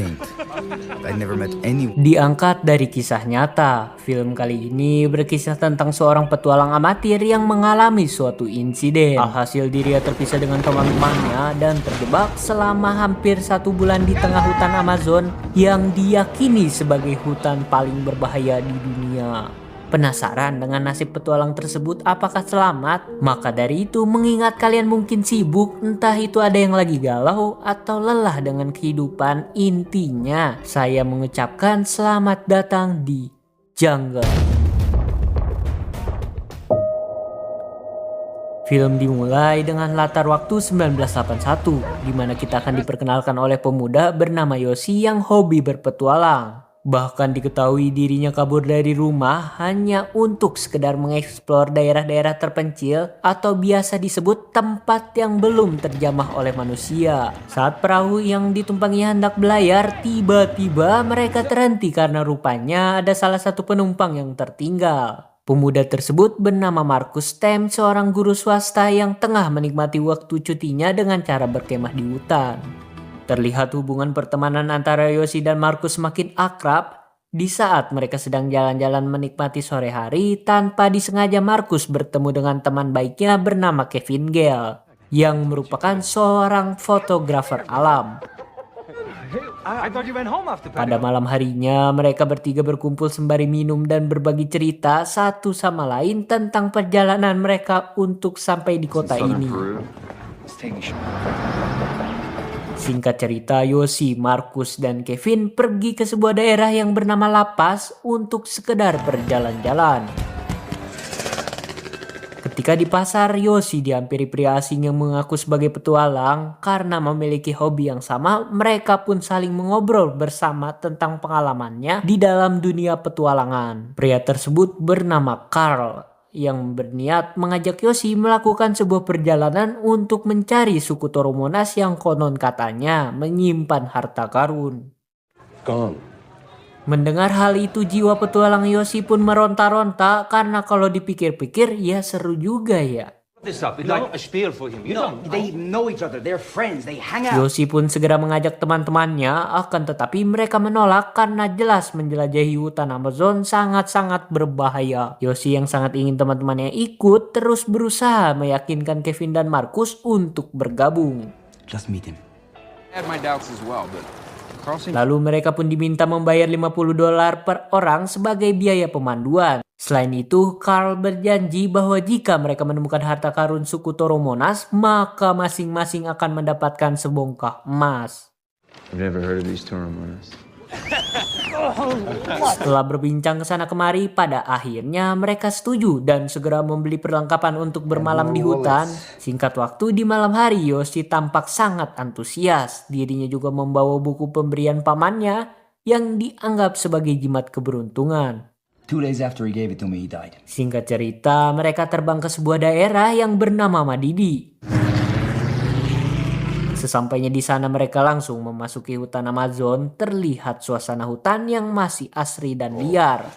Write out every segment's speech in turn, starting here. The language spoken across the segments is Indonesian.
saint. I never met anyone. Diangkat dari kisah nyata, film kali ini berkisah tentang seorang petualang amatir yang mengalami suatu insiden. Alhasil dirinya terpisah dengan teman-temannya dan terjebak selama hampir 1 bulan di tengah hutan Amazon yang diyakini sebagai hutan paling berbahaya di dunia. Penasaran dengan nasib petualang tersebut apakah selamat? Maka dari itu mengingat kalian mungkin sibuk, entah itu ada yang lagi galau atau lelah dengan kehidupan, intinya saya mengucapkan selamat datang di Jungle. Film dimulai dengan latar waktu 1981, di mana kita akan diperkenalkan oleh pemuda bernama Yoshi yang hobi berpetualang. Bahkan diketahui dirinya kabur dari rumah hanya untuk sekedar mengeksplor daerah-daerah terpencil atau biasa disebut tempat yang belum terjamah oleh manusia. Saat perahu yang ditumpanginya hendak belayar, tiba-tiba mereka terhenti karena rupanya ada salah satu penumpang yang tertinggal. Pemuda tersebut bernama Marcus Stem, seorang guru swasta yang tengah menikmati waktu cutinya dengan cara berkemah di hutan. Terlihat hubungan pertemanan antara Yoshi dan Marcus semakin akrab di saat mereka sedang jalan-jalan menikmati sore hari. Tanpa disengaja Marcus bertemu dengan teman baiknya bernama Kevin Gale yang merupakan seorang fotografer alam. Pada malam harinya mereka bertiga berkumpul sembari minum dan berbagi cerita satu sama lain tentang perjalanan mereka untuk sampai di kota ini. Singkat cerita, Yoshi, Marcus, dan Kevin pergi ke sebuah daerah yang bernama La Paz untuk sekedar berjalan-jalan. Ketika di pasar, Yoshi dihampiri pria asing yang mengaku sebagai petualang. Karena memiliki hobi yang sama, mereka pun saling mengobrol bersama tentang pengalamannya di dalam dunia petualangan. Pria tersebut bernama Carl, yang berniat mengajak Yoshi melakukan sebuah perjalanan untuk mencari suku Toromonas yang konon katanya menyimpan harta karun. Mendengar hal itu, jiwa petualang Yoshi pun meronta-ronta karena kalau dipikir-pikir ya seru juga ya. Yoshi pun segera mengajak teman-temannya, akan tetapi mereka menolak karena jelas menjelajahi hutan Amazon sangat-sangat berbahaya. Yoshi yang sangat ingin teman-temannya ikut terus berusaha meyakinkan Kevin dan Marcus untuk bergabung. Lalu mereka pun diminta membayar $50 per orang sebagai biaya pemanduan. Selain itu, Carl berjanji bahwa jika mereka menemukan harta karun suku Toromonas, maka masing-masing akan mendapatkan sebongkah emas. Setelah berbincang ke sana kemari, pada akhirnya mereka setuju dan segera membeli perlengkapan untuk bermalam di hutan. Singkat waktu, di malam hari Yoshi tampak sangat antusias. Dirinya juga membawa buku pemberian pamannya yang dianggap sebagai jimat keberuntungan. 2 days after he gave it to me, he died. Singkat cerita, mereka terbang ke sebuah daerah yang bernama Madidi. Sesampainya di sana mereka langsung memasuki hutan Amazon. Terlihat suasana hutan yang masih asri dan liar.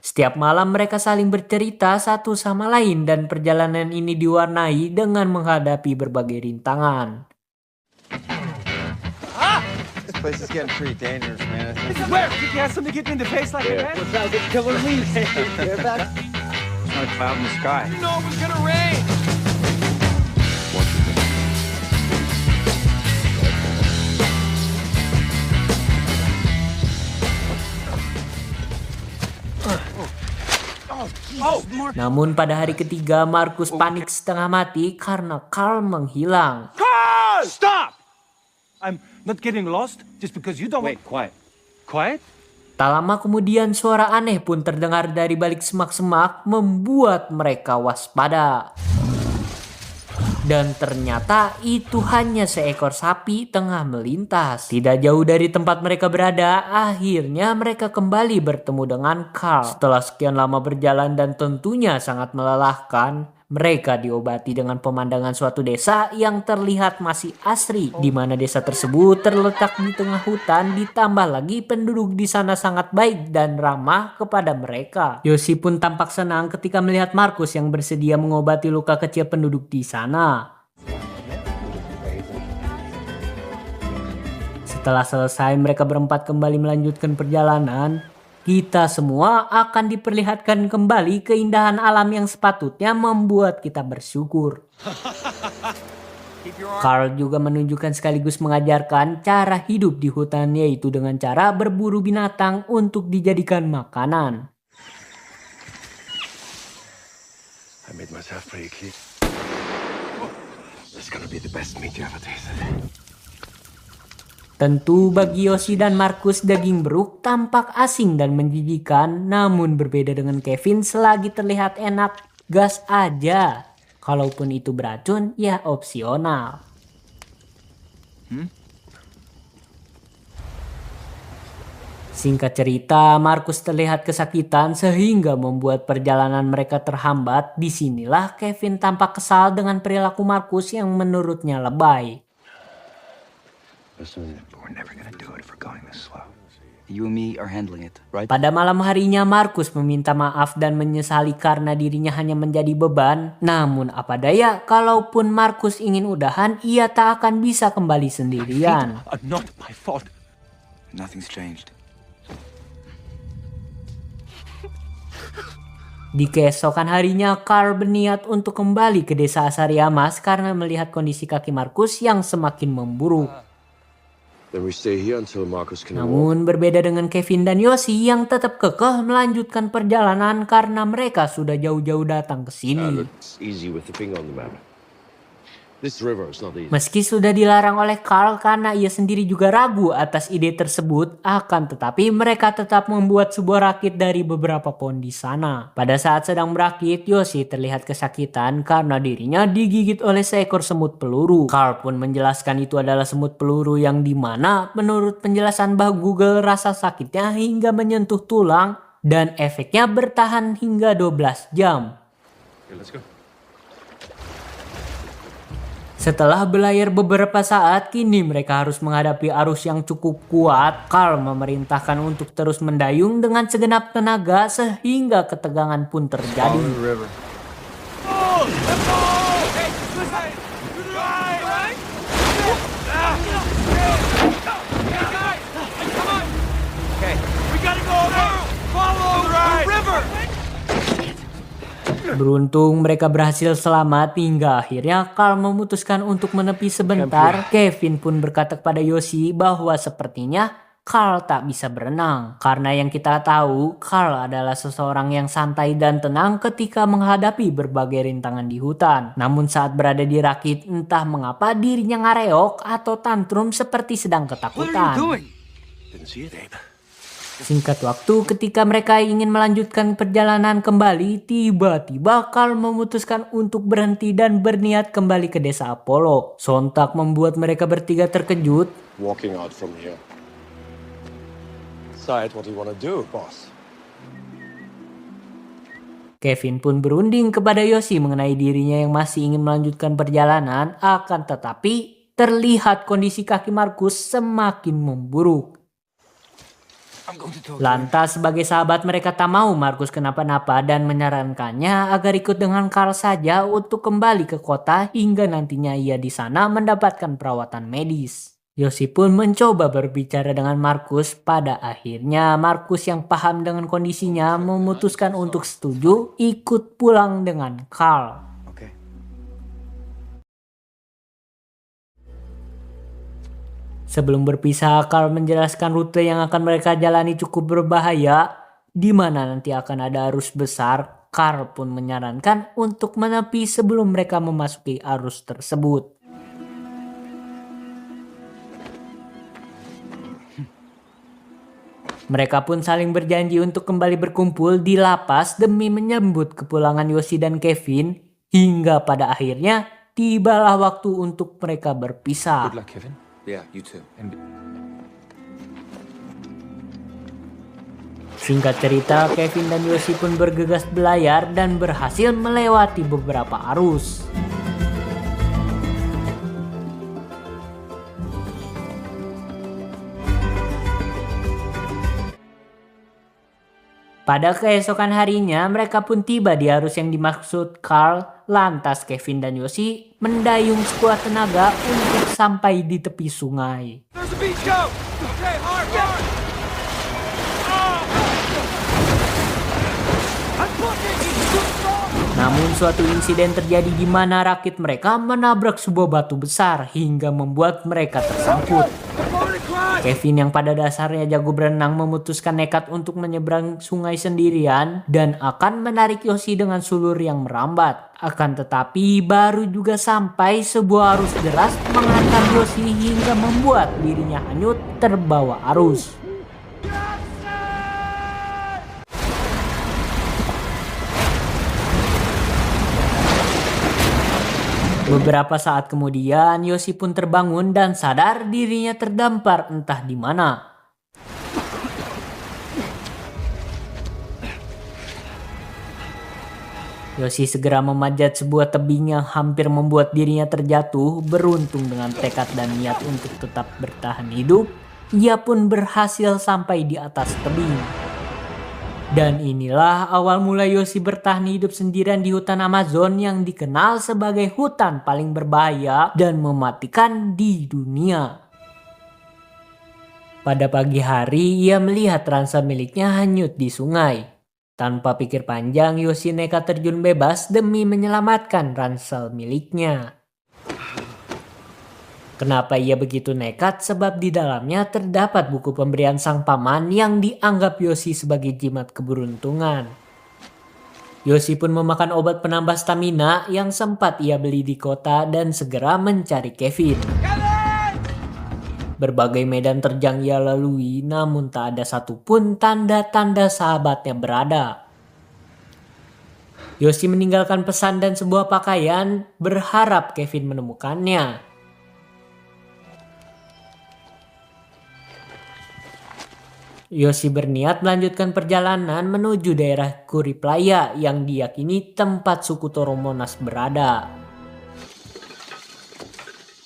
Setiap malam mereka saling bercerita satu sama lain dan perjalanan ini diwarnai dengan menghadapi berbagai rintangan. This place is getting pretty dangerous, man. This is where you have something to get in the face like that. What's up? It's covered in leaves. There's not a cloud in the sky. You know it was gonna rain. Namun pada hari ketiga Marcus panik setengah mati karena Carl menghilang. Carl! Stop! I'm not getting lost just because you don't. Wait, quiet. Quiet? Tak lama kemudian suara aneh pun terdengar dari balik semak-semak membuat mereka waspada. Dan ternyata itu hanya seekor sapi tengah melintas. Tidak jauh dari tempat mereka berada, akhirnya mereka kembali bertemu dengan Carl. Setelah sekian lama berjalan dan tentunya sangat melelahkan, mereka diobati dengan pemandangan suatu desa yang terlihat masih asri, di mana desa tersebut terletak di tengah hutan, ditambah lagi penduduk di sana sangat baik dan ramah kepada mereka. Yoshi pun tampak senang ketika melihat Marcus yang bersedia mengobati luka kecil penduduk di sana. Setelah selesai mereka berempat kembali melanjutkan perjalanan, kita semua akan diperlihatkan kembali keindahan alam yang sepatutnya membuat kita bersyukur. Carl juga menunjukkan sekaligus mengajarkan cara hidup di hutan, yaitu dengan cara berburu binatang untuk dijadikan makanan. I made myself pretty cute. This is gonna be the best meat you ever tasted. Tentu bagi Yoshi dan Markus daging beruk tampak asing dan menjijikan, namun berbeda dengan Kevin selagi terlihat enak, gas aja. Kalaupun itu beracun, ya opsional. Singkat cerita, Markus terlihat kesakitan sehingga membuat perjalanan mereka terhambat. Disinilah Kevin tampak kesal dengan perilaku Markus yang menurutnya lebay. But we're never gonna do it if we're going this slow. You and me are handling it, right? Pada malam harinya, Markus meminta maaf dan menyesali karena dirinya hanya menjadi beban. Namun apa daya, kalaupun Markus ingin udahan, ia tak akan bisa kembali sendirian. Not my fault. Nothing's changed. Di keesokan harinya, Carl berniat untuk kembali ke desa Asariamas karena melihat kondisi kaki Markus yang semakin memburuk. Then we stay here until Marcus can walk. Namun berbeda dengan Kevin dan Yoshi yang tetap kekeh melanjutkan perjalanan karena mereka sudah jauh-jauh datang ke sini. Looks easy with the finger on the map. This river is not easy. Meski sudah dilarang oleh Carl karena ia sendiri juga ragu atas ide tersebut, akan tetapi mereka tetap membuat sebuah rakit dari beberapa pohon di sana. Pada saat sedang merakit, Yoshi terlihat kesakitan karena dirinya digigit oleh seekor semut peluru. Carl pun menjelaskan itu adalah semut peluru yang dimana menurut penjelasan Mbah Google rasa sakitnya hingga menyentuh tulang dan efeknya bertahan hingga 12 jam. Okay, let's go. Setelah berlayar beberapa saat, kini mereka harus menghadapi arus yang cukup kuat. Carl memerintahkan untuk terus mendayung dengan segenap tenaga sehingga ketegangan pun terjadi. Beruntung mereka berhasil selamat hingga akhirnya Carl memutuskan untuk menepi sebentar. Kevin pun berkata kepada Yoshi bahwa sepertinya Carl tak bisa berenang. Karena yang kita tahu, Carl adalah seseorang yang santai dan tenang ketika menghadapi berbagai rintangan di hutan. Namun saat berada di rakit, entah mengapa dirinya ngareok atau tantrum seperti sedang ketakutan. Didn't see it, Abe. Singkat waktu, ketika mereka ingin melanjutkan perjalanan kembali, tiba-tiba Carl memutuskan untuk berhenti dan berniat kembali ke desa Apollo. Sontak membuat mereka bertiga terkejut. Walking out from here. Decide what you wanna do, boss. Kevin pun berunding kepada Yoshi mengenai dirinya yang masih ingin melanjutkan perjalanan, akan tetapi terlihat kondisi kaki Markus semakin memburuk. Lantas sebagai sahabat mereka tak mau Markus kenapa-napa dan menyarankannya agar ikut dengan Carl saja untuk kembali ke kota hingga nantinya ia di sana mendapatkan perawatan medis. Yoshi pun mencoba berbicara dengan Markus. Pada akhirnya Markus yang paham dengan kondisinya memutuskan untuk setuju ikut pulang dengan Carl. Sebelum berpisah, Carl menjelaskan rute yang akan mereka jalani cukup berbahaya, di mana nanti akan ada arus besar. Carl pun menyarankan untuk menepi sebelum mereka memasuki arus tersebut. Mereka pun saling berjanji untuk kembali berkumpul di lapas demi menyambut kepulangan Yoshi dan Kevin, hingga pada akhirnya tibalah waktu untuk mereka berpisah. Good luck, Kevin. Yeah, you too. Singkat cerita, Kevin dan Yoshi pun bergegas berlayar dan berhasil melewati beberapa arus. Pada keesokan harinya, mereka pun tiba di arus yang dimaksud Carl. Lantas Kevin dan Yoshi mendayung sekuat tenaga untuk sampai di tepi sungai. There's a beach go! Okay, hard, hard! I'm pushing! He's too strong! Namun suatu insiden terjadi di mana rakit mereka menabrak sebuah batu besar hingga membuat mereka tersangkut. Kevin yang pada dasarnya jago berenang memutuskan nekat untuk menyeberang sungai sendirian dan akan menarik Yoshi dengan sulur yang merambat. Akan tetapi baru juga sampai sebuah arus deras menghantam Yoshi hingga membuat dirinya hanyut terbawa arus. Beberapa saat kemudian, Yoshi pun terbangun dan sadar dirinya terdampar entah di mana. Yoshi segera memanjat sebuah tebing yang hampir membuat dirinya terjatuh. Beruntung dengan tekad dan niat untuk tetap bertahan hidup, ia pun berhasil sampai di atas tebing. Dan inilah awal mula Yoshi bertahan hidup sendirian di hutan Amazon yang dikenal sebagai hutan paling berbahaya dan mematikan di dunia. Pada pagi hari, ia melihat ransel miliknya hanyut di sungai. Tanpa pikir panjang, Yoshi nekat terjun bebas demi menyelamatkan ransel miliknya. Kenapa ia begitu nekat? Sebab di dalamnya terdapat buku pemberian sang paman yang dianggap Yoshi sebagai jimat keberuntungan. Yoshi pun memakan obat penambah stamina yang sempat ia beli di kota dan segera mencari Kevin. Berbagai medan terjang ia lalui, namun tak ada satupun tanda-tanda sahabatnya berada. Yoshi meninggalkan pesan dan sebuah pakaian, berharap Kevin menemukannya. Yoshi berniat melanjutkan perjalanan menuju daerah Kuriplaya yang diyakini tempat suku Toromonas berada.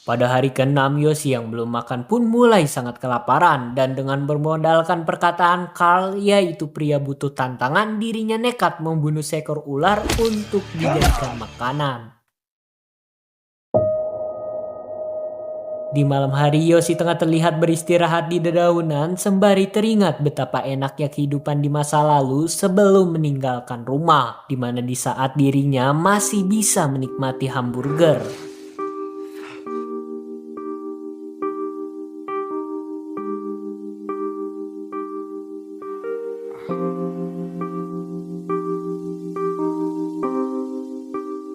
Pada hari ke-6, Yoshi yang belum makan pun mulai sangat kelaparan dan dengan bermodalkan perkataan Carl, yaitu pria butuh tantangan, dirinya nekat membunuh seekor ular untuk dijadikan makanan. Di malam hari, Yoshi tengah terlihat beristirahat di dedaunan sembari teringat betapa enaknya kehidupan di masa lalu sebelum meninggalkan rumah, di mana di saat dirinya masih bisa menikmati hamburger.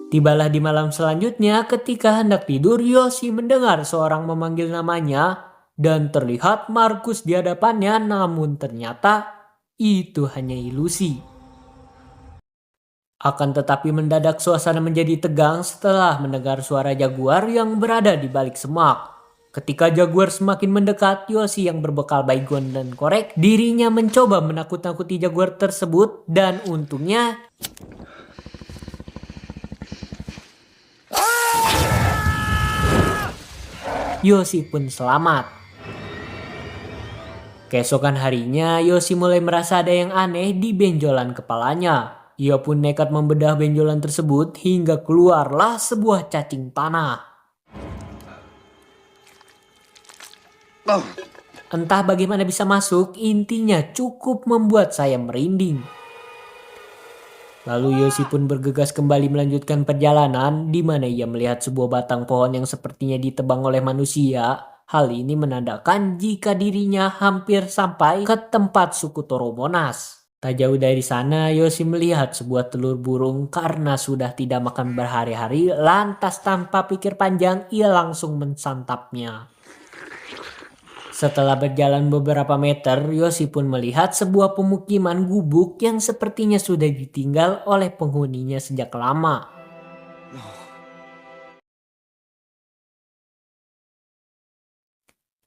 Tibalah di malam selanjutnya ketika hendak tidur, Yoshi mendengar seorang memanggil namanya dan terlihat Markus di hadapannya, namun ternyata itu hanya ilusi. Akan tetapi mendadak suasana menjadi tegang setelah mendengar suara jaguar yang berada di balik semak. Ketika jaguar semakin mendekat, Yoshi yang berbekal baygon dan korek, dirinya mencoba menakut-nakuti jaguar tersebut dan untungnya Yoshi pun selamat. Keesokan harinya, Yoshi mulai merasa ada yang aneh di benjolan kepalanya. Ia pun nekat membedah benjolan tersebut hingga keluarlah sebuah cacing tanah. Entah bagaimana bisa masuk, intinya cukup membuat saya merinding. Lalu Yoshi pun bergegas kembali melanjutkan perjalanan, di mana ia melihat sebuah batang pohon yang sepertinya ditebang oleh manusia. Hal ini menandakan jika dirinya hampir sampai ke tempat suku Toromonas. Tak jauh dari sana, Yoshi melihat sebuah telur burung. Karena sudah tidak makan berhari-hari, lantas tanpa pikir panjang ia langsung mensantapnya. Setelah berjalan beberapa meter, Yoshi pun melihat sebuah pemukiman gubuk yang sepertinya sudah ditinggal oleh penghuninya sejak lama.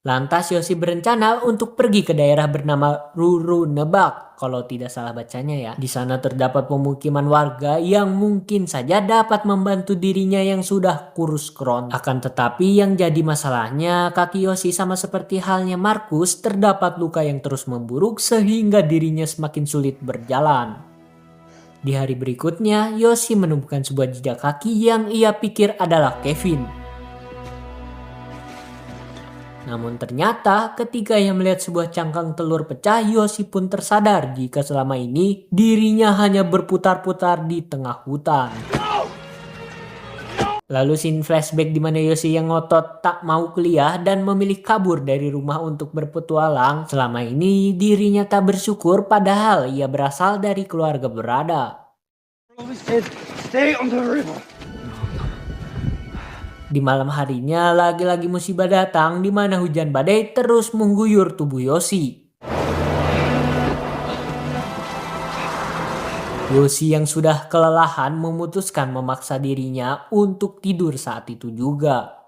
Lantas Yoshi berencana untuk pergi ke daerah bernama Rurunebak, kalau tidak salah bacanya ya. Di sana terdapat pemukiman warga yang mungkin saja dapat membantu dirinya yang sudah kurus keron. Akan tetapi yang jadi masalahnya, kaki Yoshi sama seperti halnya Markus terdapat luka yang terus memburuk sehingga dirinya semakin sulit berjalan. Di hari berikutnya, Yoshi menemukan sebuah jejak kaki yang ia pikir adalah Kevin. Namun ternyata ketika ia melihat sebuah cangkang telur pecah, Yoshi pun tersadar jika selama ini dirinya hanya berputar-putar di tengah hutan. Lalu scene flashback di mana Yoshi yang ngotot tak mau kuliah dan memilih kabur dari rumah untuk berpetualang. Selama ini dirinya tak bersyukur padahal ia berasal dari keluarga berada. Stay on the river. Di malam harinya lagi-lagi musibah datang di mana hujan badai terus mengguyur tubuh Yoshi. Yoshi yang sudah kelelahan memutuskan memaksa dirinya untuk tidur saat itu juga.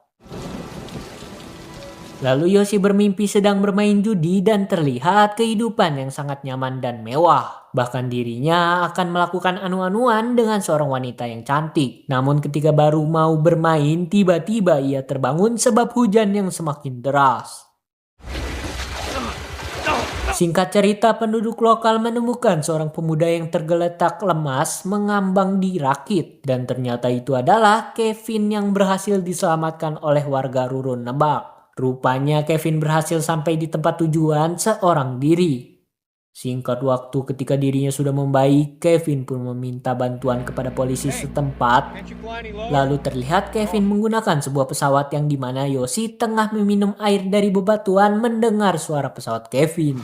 Lalu Yoshi bermimpi sedang bermain judi dan terlihat kehidupan yang sangat nyaman dan mewah. Bahkan dirinya akan melakukan anu-anuan dengan seorang wanita yang cantik. Namun ketika baru mau bermain, tiba-tiba ia terbangun sebab hujan yang semakin deras. Singkat cerita, penduduk lokal menemukan seorang pemuda yang tergeletak lemas mengambang di rakit. Dan ternyata itu adalah Kevin yang berhasil diselamatkan oleh warga Rurunebak. Rupanya Kevin berhasil sampai di tempat tujuan seorang diri. Singkat waktu ketika dirinya sudah membaik, Kevin pun meminta bantuan kepada polisi setempat. Lalu terlihat Kevin menggunakan sebuah pesawat yang dimana Yoshi tengah meminum air dari bebatuan mendengar suara pesawat Kevin.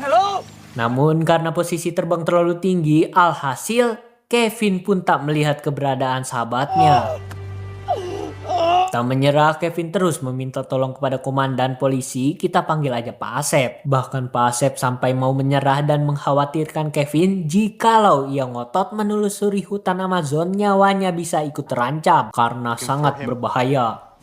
Hello? Namun karena posisi terbang terlalu tinggi, alhasil Kevin pun tak melihat keberadaan sahabatnya. Tak menyerah, Kevin terus meminta tolong kepada komandan polisi, kita panggil aja Pak Asep. Bahkan Pak Asep sampai mau menyerah dan mengkhawatirkan Kevin jikalau ia ngotot menelusuri hutan Amazon nyawanya bisa ikut terancam karena sangat berbahaya.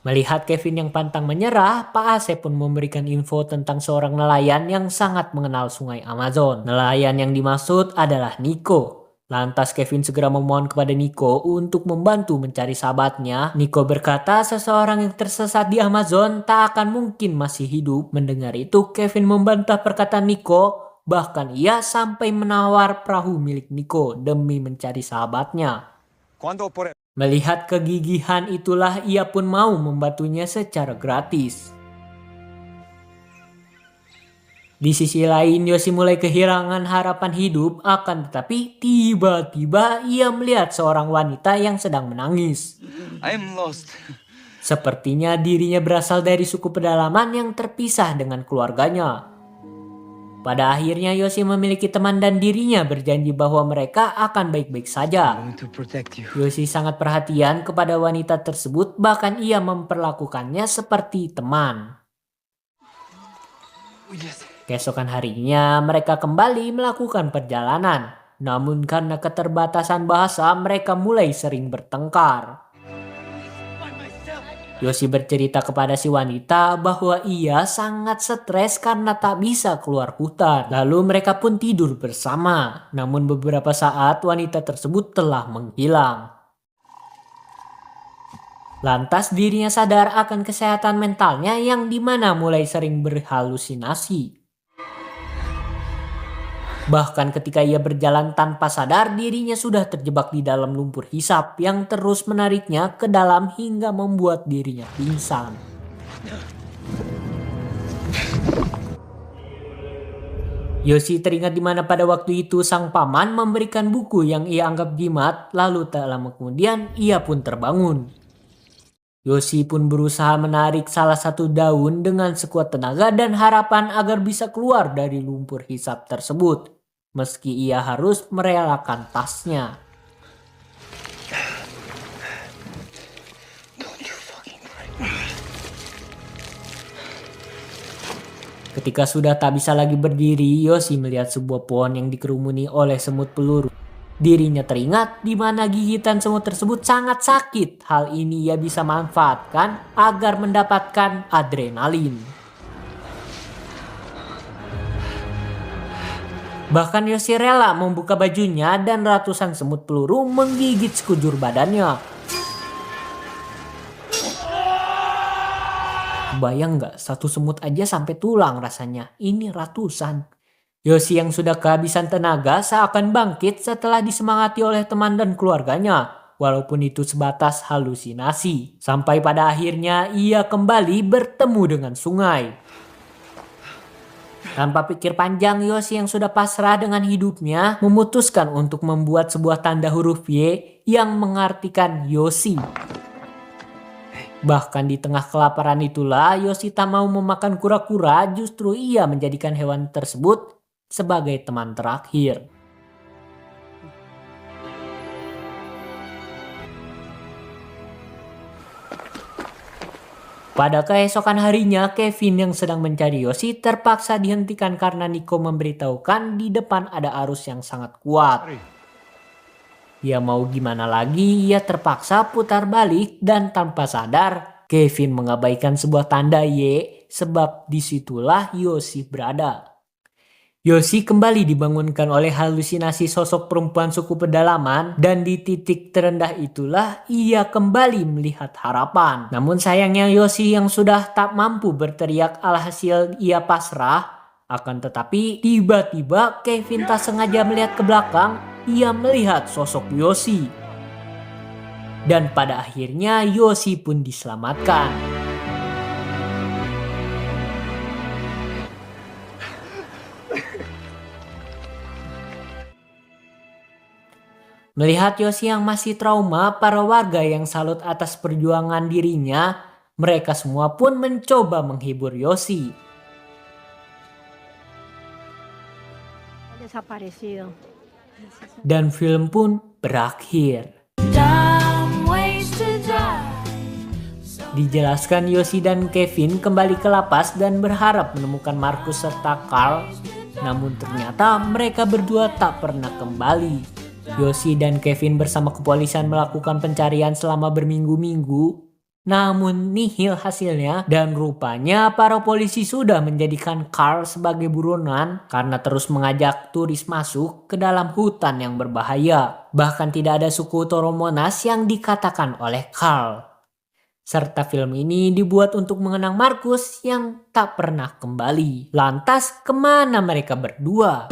Melihat Kevin yang pantang menyerah, Pak Asep pun memberikan info tentang seorang nelayan yang sangat mengenal sungai Amazon. Nelayan yang dimaksud adalah Nico. Lantas Kevin segera memohon kepada Nico untuk membantu mencari sahabatnya. Nico berkata seseorang yang tersesat di Amazon tak akan mungkin masih hidup. Mendengar itu Kevin membantah perkataan Nico. Bahkan ia sampai menawar perahu milik Nico demi mencari sahabatnya. Melihat kegigihan itulah ia pun mau membantunya secara gratis. Di sisi lain, Yoshi mulai kehilangan harapan hidup, akan tetapi tiba-tiba ia melihat seorang wanita yang sedang menangis. I'm lost. Sepertinya dirinya berasal dari suku pedalaman yang terpisah dengan keluarganya. Pada akhirnya Yoshi memiliki teman dan dirinya berjanji bahwa mereka akan baik-baik saja. I'm going to protect you. Yoshi sangat perhatian kepada wanita tersebut, bahkan ia memperlakukannya seperti teman. Keesokan harinya mereka kembali melakukan perjalanan. Namun karena keterbatasan bahasa mereka mulai sering bertengkar. Yoshi bercerita kepada si wanita bahwa ia sangat stres karena tak bisa keluar hutan. Lalu mereka pun tidur bersama. Namun beberapa saat wanita tersebut telah menghilang. Lantas dirinya sadar akan kesehatan mentalnya yang dimana mulai sering berhalusinasi. Bahkan ketika ia berjalan tanpa sadar, dirinya sudah terjebak di dalam lumpur hisap yang terus menariknya ke dalam hingga membuat dirinya pingsan. Yoshi teringat di mana pada waktu itu sang paman memberikan buku yang ia anggap jimat, lalu tak lama kemudian ia pun terbangun. Yoshi pun berusaha menarik salah satu daun dengan sekuat tenaga dan harapan agar bisa keluar dari lumpur hisap tersebut. Meski ia harus merelakan tasnya. Ketika sudah tak bisa lagi berdiri, Yoshi melihat sebuah pohon yang dikerumuni oleh semut peluru. Dirinya teringat di mana gigitan semut tersebut sangat sakit. Hal ini ia bisa manfaatkan agar mendapatkan adrenalin. Bahkan Yoshi rela membuka bajunya dan ratusan semut peluru menggigit sekujur badannya. Bayang nggak, satu semut aja sampai tulang rasanya. Ini ratusan. Yoshi yang sudah kehabisan tenaga seakan bangkit setelah disemangati oleh teman dan keluarganya. Walaupun itu sebatas halusinasi. Sampai pada akhirnya ia kembali bertemu dengan sungai. Tanpa pikir panjang, Yoshi yang sudah pasrah dengan hidupnya memutuskan untuk membuat sebuah tanda huruf Y yang mengartikan Yoshi. Bahkan di tengah kelaparan itulah Yoshi tak mau memakan kura-kura, justru ia menjadikan hewan tersebut sebagai teman terakhir. Pada keesokan harinya, Kevin yang sedang mencari Yoshi terpaksa dihentikan karena Nico memberitahukan di depan ada arus yang sangat kuat. Ya mau gimana lagi, ia terpaksa putar balik dan tanpa sadar Kevin mengabaikan sebuah tanda Y sebab disitulah Yoshi berada. Yoshi kembali dibangunkan oleh halusinasi sosok perempuan suku pedalaman dan di titik terendah itulah ia kembali melihat harapan. Namun sayangnya Yoshi yang sudah tak mampu berteriak alhasil ia pasrah. Akan tetapi tiba-tiba Kevin tak sengaja melihat ke belakang, ia melihat sosok Yoshi. Dan pada akhirnya Yoshi pun diselamatkan. Melihat Yoshi yang masih trauma, para warga yang salut atas perjuangan dirinya, mereka semua pun mencoba menghibur Yoshi. Desaparecido. Dan film pun berakhir. Dijelaskan Yoshi dan Kevin kembali ke lapas dan berharap menemukan Marcus serta Carl. Namun ternyata mereka berdua tak pernah kembali. Yoshi dan Kevin bersama kepolisian melakukan pencarian selama berminggu-minggu. Namun nihil hasilnya dan rupanya para polisi sudah menjadikan Carl sebagai buronan karena terus mengajak turis masuk ke dalam hutan yang berbahaya. Bahkan tidak ada suku Toromonas yang dikatakan oleh Carl. Serta film ini dibuat untuk mengenang Marcus yang tak pernah kembali. Lantas kemana mereka berdua?